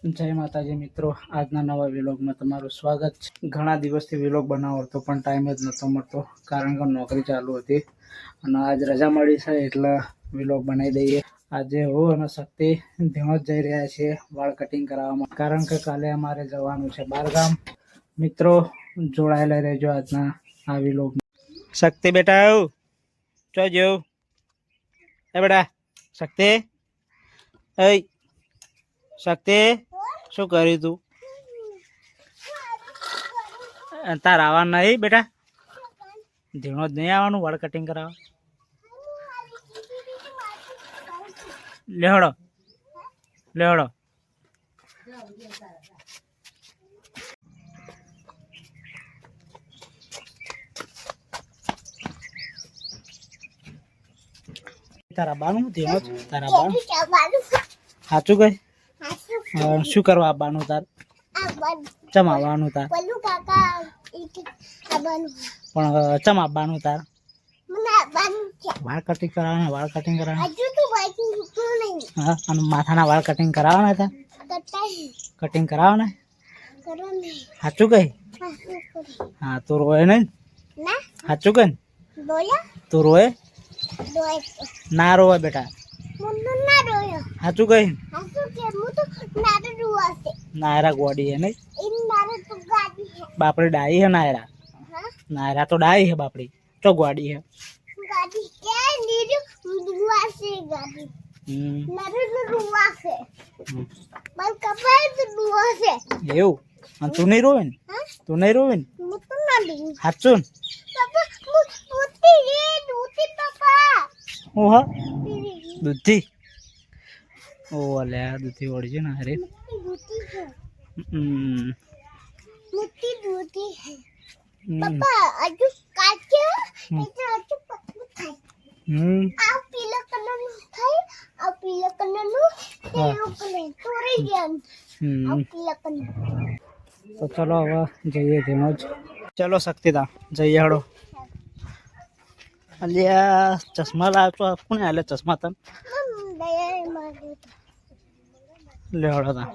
જય માતાજી મિત્રો, આજના નવા વિલોગમાં તમારું સ્વાગત છે। ઘણા દિવસથી વિલોગ બનાવતો પણ ટાઈમ જ નહોતો મળતો, કારણ કે નોકરી ચાલુ હતી અને આજ રજા મળી છે એટલે વિલોગ બનાવી દઈએ। આજે હું અને શક્તિ ધીમો જઈ રહ્યા છીએ વાળ કટિંગ કરાવવામાં, કારણ કે કાલે અમારે જવાનું છે બહારગામ। મિત્રો જોડાયેલા રહેજો આજના આ વિલોગમાં। શક્તિ બેટા આવ ચો જેવું એ બેટા શક્તિ એ શક્તિ શું કર્યું તું? તાર આવવાનું નહીં બેટા? ધીણો જ નહીં આવવાનું વાળ કટિંગ કરાવવા? લેહડો લેહડો તારા બાનું ધીણો તારા બાનું સાચું કઈ શું કરવા આવવાનું તાર? ચમ આવવાનું તાર? પણ ચમ આવવાનું તાર? વાળ કટિંગ કરાવવાના, વાળ કટિંગ કરાવવાના। હા, અને માથાના વાળ કટિંગ કરાવવાના હતા? કટિંગ કરાવવાના સાચું કઈ? હા, તું રોય નહીં સાચું કઈ? તું રોય ના? રોય બેટા સાચું કઈ? નાયરા ગોડી હે નહીં? બાપડી ડાઈ હે નાયરા? નાયરા તો ડાઈ હે, બાપડી તો ગોડી હે। એવું? અને તું નહીં રોવે ને? તું નહીં રોવે ને સાચું? હું હા દૂધી ઓ લે દૂધી વળી છે ને અરે તો ચલો હવે જઈએ ધીમો જ। ચલો શક્તિદા જઈએ હડો। અલ્યા ચશ્મા લાવતો કોને હાલે ચશ્મા તને? લે હડો તા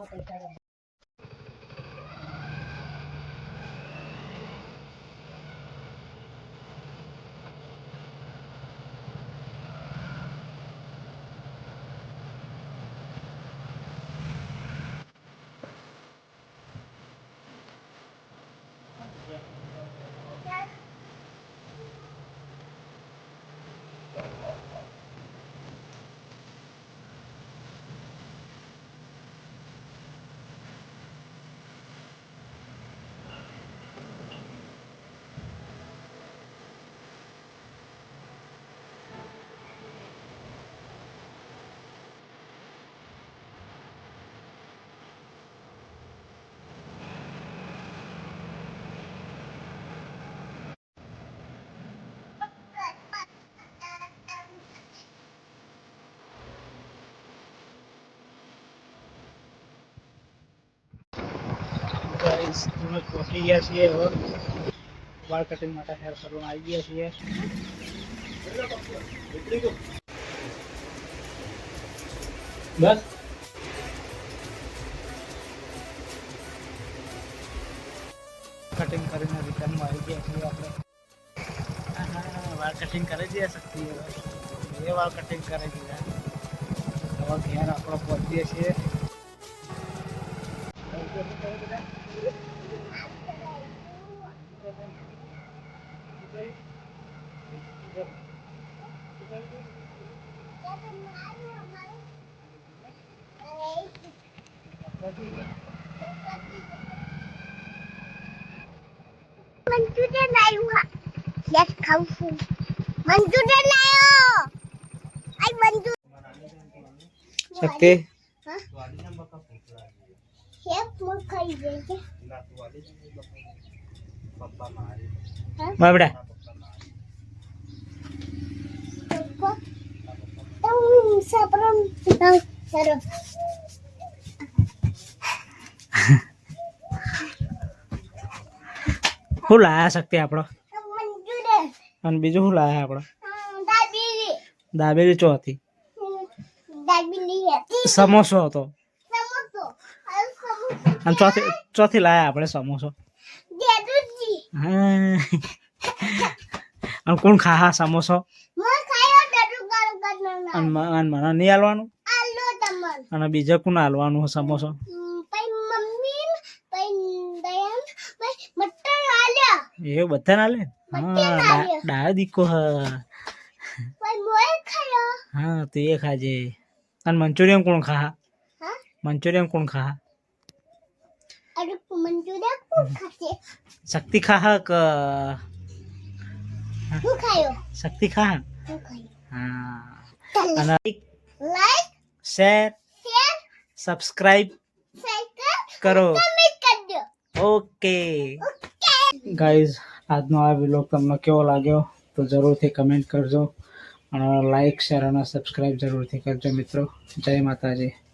પહોંચી ગયા છીએ। હવે વાળ કટિંગ માટે હેર સલૂન આવી ગયા છીએ। બસ કટિંગ કરીને રિટર્નમાં આવી ગયા છીએ આપણે। વાળ કટિંગ કરી દઈએ શક્તિ એ વાળ કટિંગ કરી દીધા। હવે ઘેર આપણે પહોંચીએ છીએ। મંચુરિયન આવ્યું યસ ખાઉં છું। મંચુરિયન લાયો આઈ મંચુ શક્તિ હેપ મો ખાઈ જશે બાબડા સપરમ સરો શું લાયા શક્તિ આપણો? અને બીજું શું લાયા આપણો? દાબેલી ચો હતી? સમોસો હતો। અને ચોથી લાયા આપણે સમોસો. હા અને કોણ ખા સમોસો? અને મને નહીં હાલવાનું? અને બીજા કોણ હાલવાનું સમોસો? એ બધા ના લે. હા ડાયો દીકો હ. હા તું એ ખાજે. અને મંચુરિયન કોણ ખા? મંચુરિયન કોણ ખા? શક્તિ ખા કે શક્તિ ખા? હા. અને લાઈક શેર સબસ્ક્રાઇબ કરો. ઓકે ગાઈઝ, આજનો આ વ્લોગ તમને કેવો લાગ્યો તો જરૂરથી કમેન્ટ કરજો અને લાઈક શેર અને સબસ્ક્રાઇબ જરૂરથી કરજો મિત્રો. જય માતાજી.